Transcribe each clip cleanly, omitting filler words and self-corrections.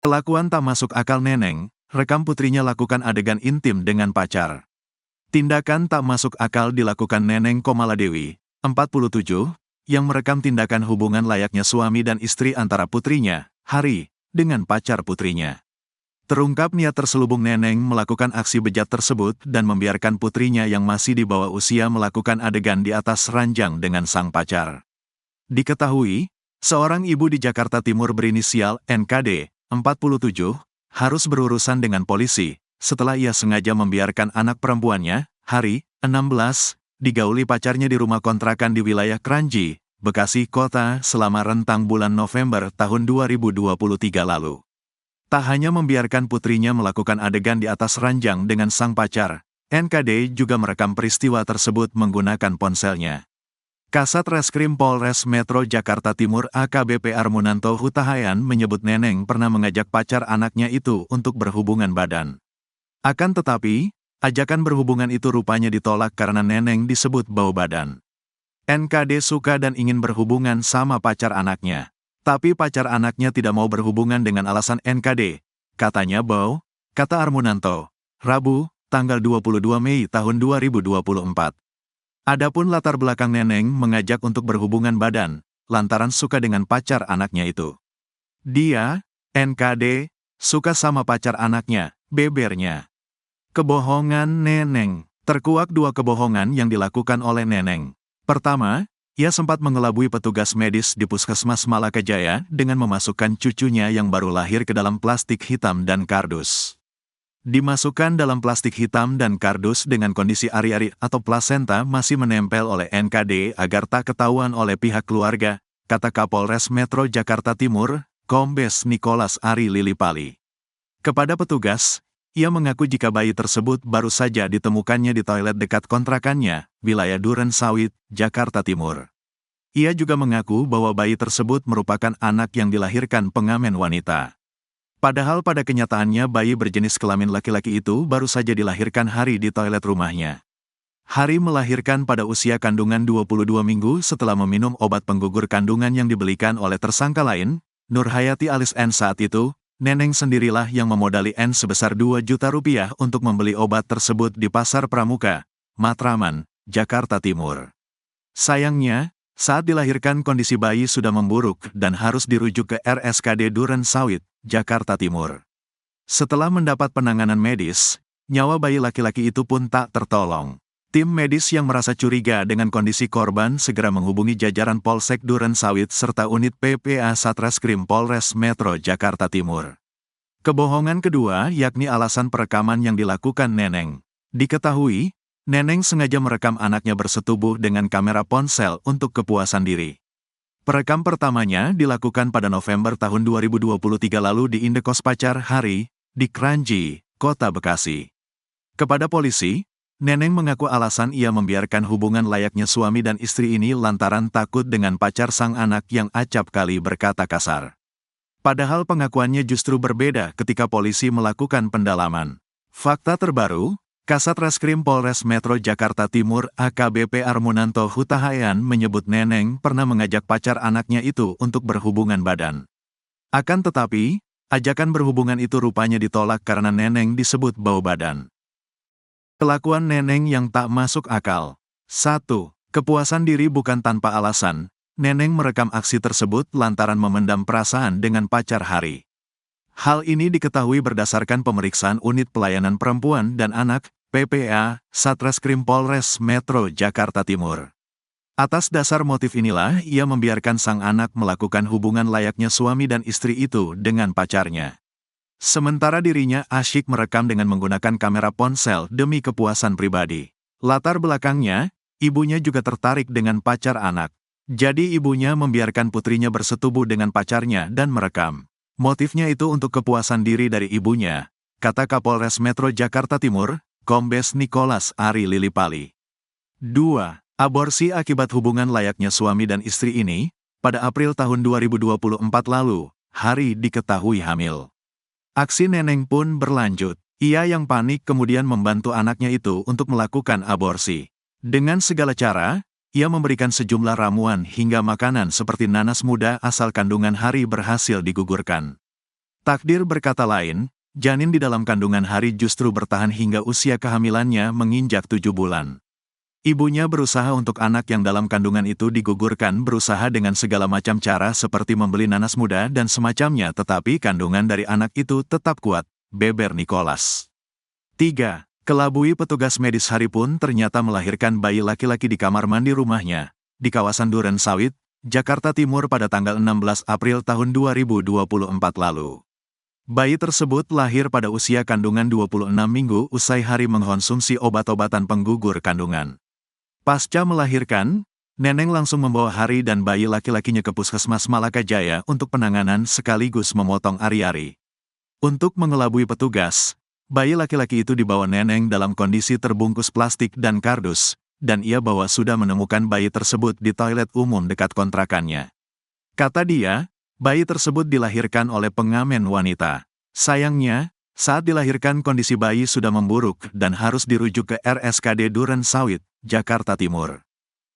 Kelakuan tak masuk akal Neneng, rekam putrinya lakukan adegan intim dengan pacar. Tindakan tak masuk akal dilakukan Neneng Komaladewi, 47, yang merekam tindakan hubungan layaknya suami dan istri antara putrinya, Hari, dengan pacar putrinya. Terungkap niat terselubung Neneng melakukan aksi bejat tersebut dan membiarkan putrinya yang masih di bawah usia melakukan adegan di atas ranjang dengan sang pacar. Diketahui, seorang ibu di Jakarta Timur berinisial NKD, 47, harus berurusan dengan polisi, setelah ia sengaja membiarkan anak perempuannya, Hari, 16, digauli pacarnya di rumah kontrakan di wilayah Kranji, Bekasi Kota selama rentang bulan November tahun 2023 lalu. Tak hanya membiarkan putrinya melakukan adegan di atas ranjang dengan sang pacar, NKD juga merekam peristiwa tersebut menggunakan ponselnya. Kasat Reskrim Polres Metro Jakarta Timur AKBP Armunanto Hutahayan menyebut Neneng pernah mengajak pacar anaknya itu untuk berhubungan badan. Akan tetapi, ajakan berhubungan itu rupanya ditolak karena Neneng disebut bau badan. NKD suka dan ingin berhubungan sama pacar anaknya. Tapi pacar anaknya tidak mau berhubungan dengan alasan NKD. Katanya bau, kata Armunanto, Rabu, tanggal 22 Mei tahun 2024. Adapun latar belakang Neneng mengajak untuk berhubungan badan, lantaran suka dengan pacar anaknya itu. Dia, NKD, suka sama pacar anaknya, bebernya. Kebohongan Neneng. Terkuak dua kebohongan yang dilakukan oleh Neneng. Pertama, ia sempat mengelabui petugas medis di Puskesmas Malaka Jaya dengan memasukkan cucunya yang baru lahir ke dalam plastik hitam dan kardus. Dimasukkan dalam plastik hitam dan kardus dengan kondisi ari-ari atau plasenta masih menempel oleh NKD agar tak ketahuan oleh pihak keluarga, kata Kapolres Metro Jakarta Timur, Kombes Nicholas Ari Lilipali. Kepada petugas, ia mengaku jika bayi tersebut baru saja ditemukannya di toilet dekat kontrakannya, wilayah Duren Sawit, Jakarta Timur. Ia juga mengaku bahwa bayi tersebut merupakan anak yang dilahirkan pengamen wanita. Padahal pada kenyataannya bayi berjenis kelamin laki-laki itu baru saja dilahirkan Hari di toilet rumahnya. Hari melahirkan pada usia kandungan 22 minggu setelah meminum obat penggugur kandungan yang dibelikan oleh tersangka lain, Nurhayati alias N saat itu. Neneng sendirilah yang memodali N sebesar 2 juta rupiah untuk membeli obat tersebut di Pasar Pramuka, Matraman, Jakarta Timur. Sayangnya, saat dilahirkan kondisi bayi sudah memburuk dan harus dirujuk ke RSKD Duren Sawit, Jakarta Timur. Setelah mendapat penanganan medis, nyawa bayi laki-laki itu pun tak tertolong. Tim medis yang merasa curiga dengan kondisi korban segera menghubungi jajaran Polsek Duren Sawit serta unit PPA Satreskrim Polres Metro Jakarta Timur. Kebohongan kedua yakni alasan perekaman yang dilakukan Neneng. Diketahui, Neneng sengaja merekam anaknya bersetubuh dengan kamera ponsel untuk kepuasan diri. Perekam pertamanya dilakukan pada November tahun 2023 lalu di indekos pacar Hari, di Kranji, Kota Bekasi. Kepada polisi, Neneng mengaku alasan ia membiarkan hubungan layaknya suami dan istri ini lantaran takut dengan pacar sang anak yang acap kali berkata kasar. Padahal pengakuannya justru berbeda ketika polisi melakukan pendalaman. Fakta terbaru, Kasat Reskrim Polres Metro Jakarta Timur AKBP Armunanto Hutahayan menyebut Neneng pernah mengajak pacar anaknya itu untuk berhubungan badan. Akan tetapi, ajakan berhubungan itu rupanya ditolak karena Neneng disebut bau badan. Kelakuan Neneng yang tak masuk akal. 1. Kepuasan diri bukan tanpa alasan. Neneng merekam aksi tersebut lantaran memendam perasaan dengan pacar Hari. Hal ini diketahui berdasarkan pemeriksaan Unit Pelayanan Perempuan dan Anak, PPA, Satreskrim Polres Metro Jakarta Timur. Atas dasar motif inilah ia membiarkan sang anak melakukan hubungan layaknya suami dan istri itu dengan pacarnya. Sementara dirinya asyik merekam dengan menggunakan kamera ponsel demi kepuasan pribadi. Latar belakangnya, ibunya juga tertarik dengan pacar anak. Jadi ibunya membiarkan putrinya bersetubuh dengan pacarnya dan merekam. Motifnya itu untuk kepuasan diri dari ibunya, kata Kapolres Metro Jakarta Timur, Kombes Nicholas Ari Lilipali. 2. Aborsi akibat hubungan layaknya suami dan istri ini, pada April tahun 2024 lalu, Hari diketahui hamil. Aksi Neneng pun berlanjut. Ia yang panik kemudian membantu anaknya itu untuk melakukan aborsi. Dengan segala cara, ia memberikan sejumlah ramuan hingga makanan seperti nanas muda asal kandungan Hari berhasil digugurkan. Takdir berkata lain, janin di dalam kandungan Hari justru bertahan hingga usia kehamilannya menginjak 7 bulan. Ibunya berusaha untuk anak yang dalam kandungan itu digugurkan, berusaha dengan segala macam cara seperti membeli nanas muda dan semacamnya, tetapi kandungan dari anak itu tetap kuat, beber Nicholas. 3. Kelabui petugas medis Hari pun ternyata melahirkan bayi laki-laki di kamar mandi rumahnya, di kawasan Duren Sawit, Jakarta Timur pada tanggal 16 April tahun 2024 lalu. Bayi tersebut lahir pada usia kandungan 26 minggu usai Hari mengkonsumsi obat-obatan penggugur kandungan. Pasca melahirkan, Neneng langsung membawa Hari dan bayi laki-lakinya ke Puskesmas Malaka Jaya untuk penanganan sekaligus memotong ari-ari. Untuk mengelabui petugas, bayi laki-laki itu dibawa Neneng dalam kondisi terbungkus plastik dan kardus, dan ia bahwa sudah menemukan bayi tersebut di toilet umum dekat kontrakannya. Kata dia, bayi tersebut dilahirkan oleh pengamen wanita. Sayangnya, saat dilahirkan kondisi bayi sudah memburuk dan harus dirujuk ke RSKD Duren Sawit, Jakarta Timur.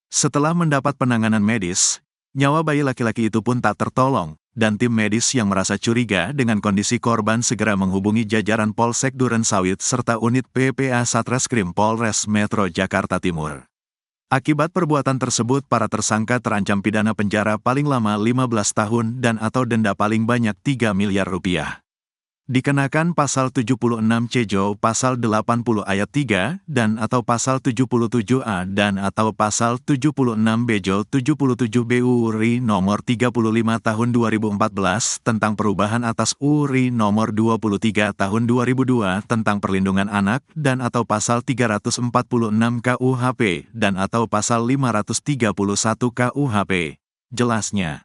Setelah mendapat penanganan medis, nyawa bayi laki-laki itu pun tak tertolong, dan tim medis yang merasa curiga dengan kondisi korban segera menghubungi jajaran Polsek Duren Sawit serta unit PPA Satreskrim Polres Metro Jakarta Timur. Akibat perbuatan tersebut, para tersangka terancam pidana penjara paling lama 15 tahun dan atau denda paling banyak 3 miliar rupiah. Dikenakan pasal 76 C-Jo, pasal 80 ayat 3, dan atau pasal 77A dan atau pasal 76 B-Jo 77 BU-RI nomor 35 tahun 2014 tentang perubahan atas URI nomor 23 tahun 2002 tentang perlindungan anak dan atau pasal 346 KUHP dan atau pasal 531 KUHP. Jelasnya.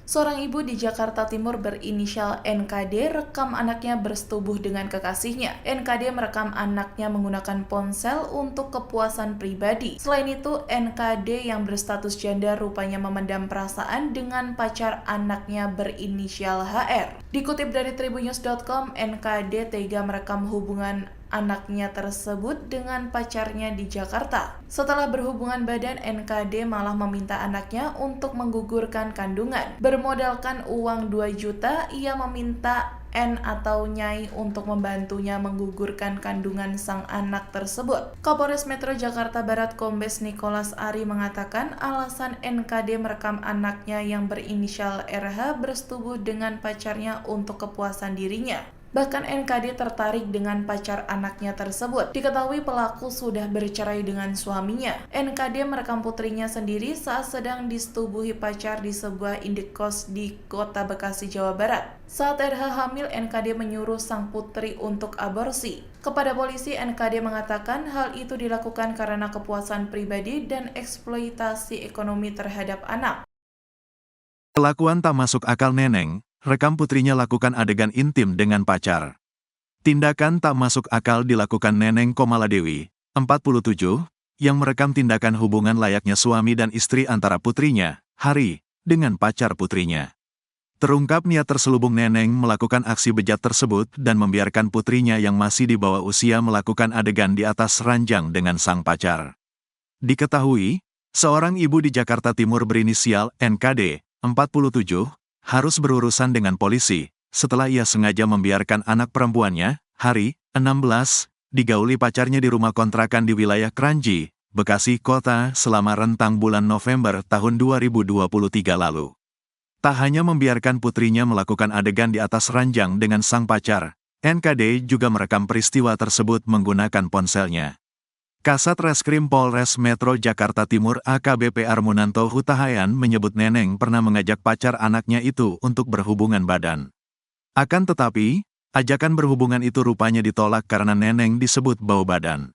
Seorang ibu di Jakarta Timur berinisial NKD rekam anaknya bersetubuh dengan kekasihnya. NKD merekam anaknya menggunakan ponsel untuk kepuasan pribadi. Selain itu, NKD yang berstatus janda rupanya memendam perasaan dengan pacar anaknya berinisial HR. Dikutip dari tribunnews.com, NKD tega merekam hubungan anaknya tersebut dengan pacarnya di Jakarta. Setelah berhubungan badan, NKD malah meminta anaknya untuk menggugurkan kandungan. Bermodalkan uang 2 juta, ia meminta N atau Nyai untuk membantunya menggugurkan kandungan sang anak tersebut. Kapolres Metro Jakarta Barat Kombes Nicholas Ari mengatakan alasan NKD merekam anaknya yang berinisial RH bersetubuh dengan pacarnya untuk kepuasan dirinya. Bahkan NKD tertarik dengan pacar anaknya tersebut. Diketahui pelaku sudah bercerai dengan suaminya. NKD merekam putrinya sendiri saat sedang disetubuhi pacar di sebuah indekos di Kota Bekasi, Jawa Barat. Saat RH hamil, NKD menyuruh sang putri untuk aborsi. Kepada polisi, NKD mengatakan hal itu dilakukan karena kepuasan pribadi dan eksploitasi ekonomi terhadap anak. Kelakuan tak masuk akal Neneng, rekam putrinya lakukan adegan intim dengan pacar. Tindakan tak masuk akal dilakukan Neneng Komaladewi, 47, yang merekam tindakan hubungan layaknya suami dan istri antara putrinya, Hari, dengan pacar putrinya. Terungkap niat terselubung Neneng melakukan aksi bejat tersebut dan membiarkan putrinya yang masih di bawah usia melakukan adegan di atas ranjang dengan sang pacar. Diketahui, seorang ibu di Jakarta Timur berinisial NKD, 47, harus berurusan dengan polisi, setelah ia sengaja membiarkan anak perempuannya, Hari, 16, digauli pacarnya di rumah kontrakan di wilayah Kranji, Bekasi Kota selama rentang bulan November tahun 2023 lalu. Tak hanya membiarkan putrinya melakukan adegan di atas ranjang dengan sang pacar, NKD juga merekam peristiwa tersebut menggunakan ponselnya. Kasat Reskrim Polres Metro Jakarta Timur AKBP Armunanto Hutahayan menyebut Neneng pernah mengajak pacar anaknya itu untuk berhubungan badan. Akan tetapi, ajakan berhubungan itu rupanya ditolak karena Neneng disebut bau badan.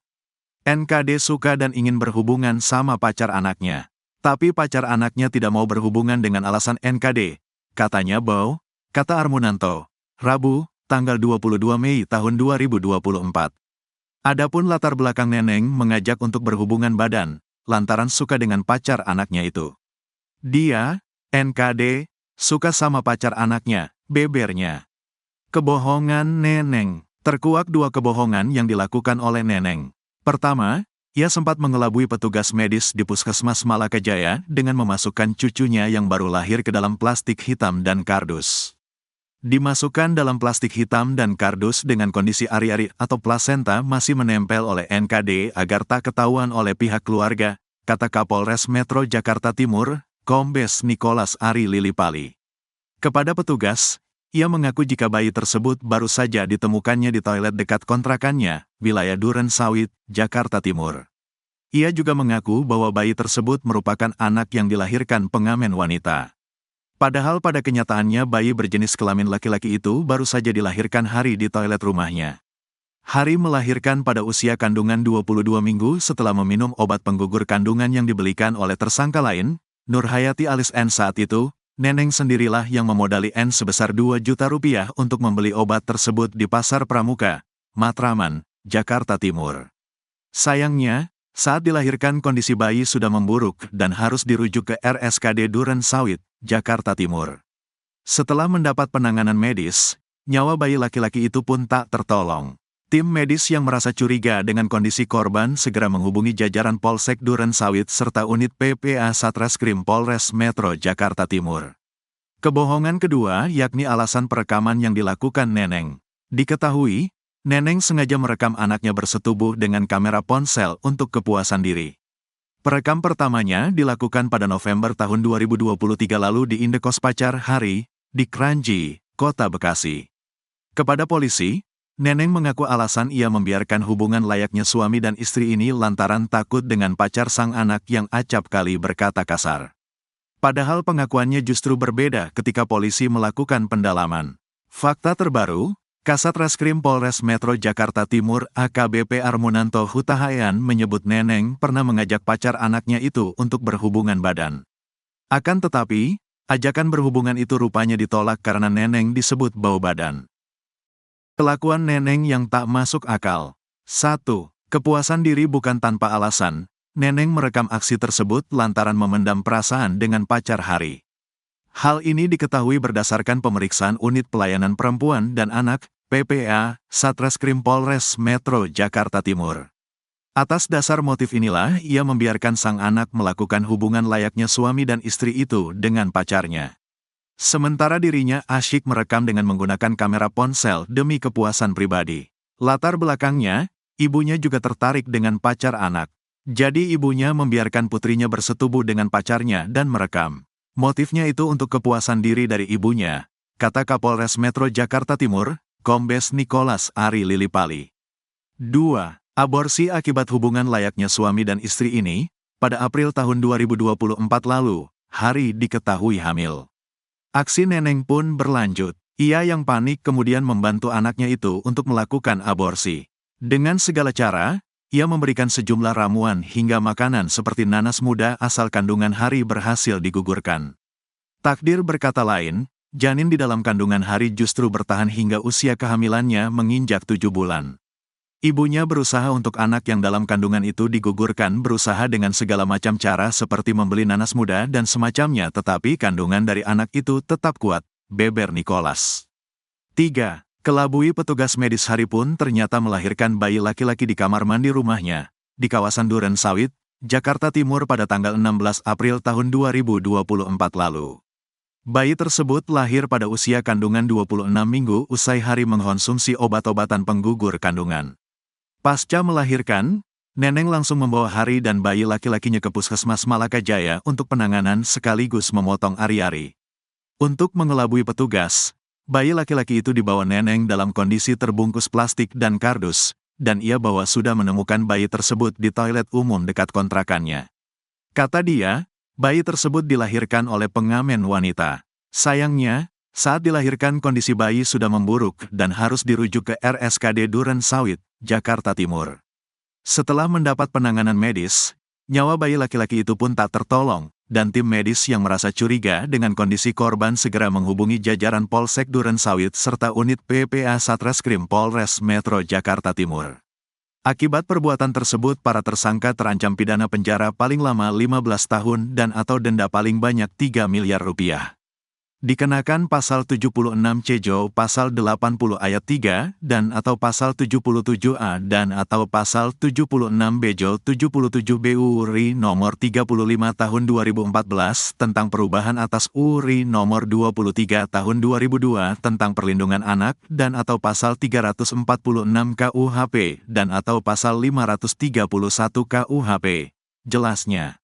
NKD suka dan ingin berhubungan sama pacar anaknya. Tapi pacar anaknya tidak mau berhubungan dengan alasan NKD. Katanya bau, kata Armunanto. Rabu, tanggal 22 Mei tahun 2024. Adapun latar belakang Neneng mengajak untuk berhubungan badan, lantaran suka dengan pacar anaknya itu. Dia, NKD, suka sama pacar anaknya, bebernya. Kebohongan Neneng. Terkuak dua kebohongan yang dilakukan oleh Neneng. Pertama, ia sempat mengelabui petugas medis di Puskesmas Malaka Jaya dengan memasukkan cucunya yang baru lahir ke dalam plastik hitam dan kardus. Dimasukkan dalam plastik hitam dan kardus dengan kondisi ari-ari atau plasenta masih menempel oleh NKD agar tak ketahuan oleh pihak keluarga, kata Kapolres Metro Jakarta Timur, Kombes Nicholas Ari Lilipali. Kepada petugas, ia mengaku jika bayi tersebut baru saja ditemukannya di toilet dekat kontrakannya, wilayah Duren Sawit, Jakarta Timur. Ia juga mengaku bahwa bayi tersebut merupakan anak yang dilahirkan pengamen wanita. Padahal pada kenyataannya bayi berjenis kelamin laki-laki itu baru saja dilahirkan Hari di toilet rumahnya. Hari melahirkan pada usia kandungan 22 minggu setelah meminum obat penggugur kandungan yang dibelikan oleh tersangka lain, Nur Hayati alias N. Saat itu, Neneng sendirilah yang memodali N sebesar 2 juta rupiah untuk membeli obat tersebut di Pasar Pramuka, Matraman, Jakarta Timur. Sayangnya, saat dilahirkan kondisi bayi sudah memburuk dan harus dirujuk ke RSKD Duren Sawit, Jakarta Timur. Setelah mendapat penanganan medis, nyawa bayi laki-laki itu pun tak tertolong. Tim medis yang merasa curiga dengan kondisi korban segera menghubungi jajaran Polsek Duren Sawit serta unit PPA Satreskrim Polres Metro Jakarta Timur. Kebohongan kedua yakni alasan perekaman yang dilakukan Neneng. Diketahui, Neneng sengaja merekam anaknya bersetubuh dengan kamera ponsel untuk kepuasan diri. Perekam pertamanya dilakukan pada November tahun 2023 lalu di indekos pacar Hari, di Kranji, Kota Bekasi. Kepada polisi, Neneng mengaku alasan ia membiarkan hubungan layaknya suami dan istri ini lantaran takut dengan pacar sang anak yang acap kali berkata kasar. Padahal pengakuannya justru berbeda ketika polisi melakukan pendalaman. Fakta terbaru, Kasat Reskrim Polres Metro Jakarta Timur AKBP Armunanto Hutahayan menyebut Neneng pernah mengajak pacar anaknya itu untuk berhubungan badan. Akan tetapi, ajakan berhubungan itu rupanya ditolak karena Neneng disebut bau badan. Kelakuan Neneng yang tak masuk akal. 1. Kepuasan diri bukan tanpa alasan. Neneng merekam aksi tersebut lantaran memendam perasaan dengan pacar Hari. Hal ini diketahui berdasarkan pemeriksaan Unit Pelayanan Perempuan dan Anak, PPA, Satreskrim Polres Metro Jakarta Timur. Atas dasar motif inilah ia membiarkan sang anak melakukan hubungan layaknya suami dan istri itu dengan pacarnya. Sementara dirinya asyik merekam dengan menggunakan kamera ponsel demi kepuasan pribadi. Latar belakangnya, ibunya juga tertarik dengan pacar anak. Jadi ibunya membiarkan putrinya bersetubuh dengan pacarnya dan merekam. Motifnya itu untuk kepuasan diri dari ibunya, kata Kapolres Metro Jakarta Timur, Kombes Nicholas Ari Lilipali. 2. Aborsi akibat hubungan layaknya suami dan istri ini, pada April tahun 2024 lalu, Hari diketahui hamil. Aksi Neneng pun berlanjut. Ia yang panik kemudian membantu anaknya itu untuk melakukan aborsi. Dengan segala cara, ia memberikan sejumlah ramuan hingga makanan seperti nanas muda asal kandungan Hari berhasil digugurkan. Takdir berkata lain, janin di dalam kandungan Hari justru bertahan hingga usia kehamilannya menginjak 7 bulan. Ibunya berusaha untuk anak yang dalam kandungan itu digugurkan berusaha dengan segala macam cara seperti membeli nanas muda dan semacamnya tetapi kandungan dari anak itu tetap kuat, beber Nicholas. 3. Kelabui petugas medis Hari pun ternyata melahirkan bayi laki-laki di kamar mandi rumahnya, di kawasan Duren Sawit, Jakarta Timur pada tanggal 16 April tahun 2024 lalu. Bayi tersebut lahir pada usia kandungan 26 minggu usai Hari mengkonsumsi obat-obatan penggugur kandungan. Pasca melahirkan, Neneng langsung membawa Hari dan bayi laki-lakinya ke Puskesmas Malaka Jaya untuk penanganan sekaligus memotong ari-ari. Untuk mengelabui petugas, bayi laki-laki itu dibawa Neneng dalam kondisi terbungkus plastik dan kardus, dan ia bahwa sudah menemukan bayi tersebut di toilet umum dekat kontrakannya. Kata dia, bayi tersebut dilahirkan oleh pengamen wanita. Sayangnya, saat dilahirkan kondisi bayi sudah memburuk dan harus dirujuk ke RSKD Duren Sawit, Jakarta Timur. Setelah mendapat penanganan medis, nyawa bayi laki-laki itu pun tak tertolong, dan tim medis yang merasa curiga dengan kondisi korban segera menghubungi jajaran Polsek Duren Sawit serta unit PPA Satreskrim Polres Metro Jakarta Timur. Akibat perbuatan tersebut para tersangka terancam pidana penjara paling lama 15 tahun dan atau denda paling banyak 3 miliar rupiah. Dikenakan Pasal 76 C Pasal 80 Ayat 3 dan atau Pasal 77A dan atau Pasal 76 BJ 77 BU RI Nomor 35 Tahun 2014 tentang perubahan atas URI Nomor 23 Tahun 2002 tentang perlindungan anak dan atau Pasal 346 KUHP dan atau Pasal 531 KUHP. Jelasnya.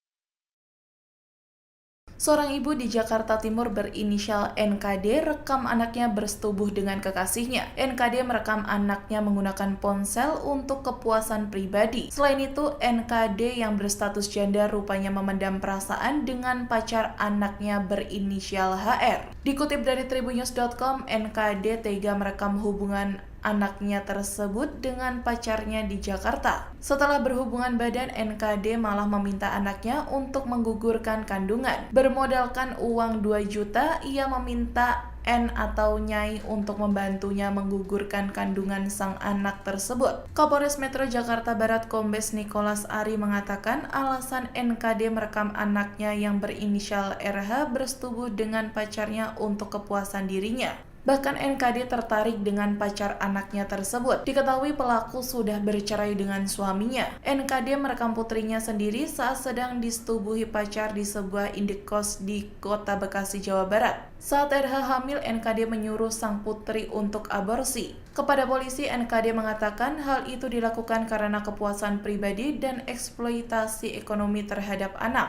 Seorang ibu di Jakarta Timur berinisial NKD rekam anaknya bersetubuh dengan kekasihnya. NKD merekam anaknya menggunakan ponsel untuk kepuasan pribadi. Selain itu, NKD yang berstatus janda rupanya memendam perasaan dengan pacar anaknya berinisial HR. Dikutip dari tribunnews.com, NKD tega merekam hubungan anaknya tersebut dengan pacarnya di Jakarta. Setelah berhubungan badan, NKD malah meminta anaknya untuk menggugurkan kandungan. Bermodalkan uang 2 juta, ia meminta N atau Nyai untuk membantunya menggugurkan kandungan sang anak tersebut. Kapolres Metro Jakarta Barat Kombes Nicholas Ari mengatakan alasan NKD merekam anaknya yang berinisial RH bersetubuh dengan pacarnya untuk kepuasan dirinya. Bahkan NKD tertarik dengan pacar anaknya tersebut. Diketahui pelaku sudah bercerai dengan suaminya. NKD merekam putrinya sendiri saat sedang disetubuhi pacar di sebuah indekos di Kota Bekasi, Jawa Barat. Saat RH hamil, NKD menyuruh sang putri untuk aborsi. Kepada polisi, NKD mengatakan hal itu dilakukan karena kepuasan pribadi dan eksploitasi ekonomi terhadap anak.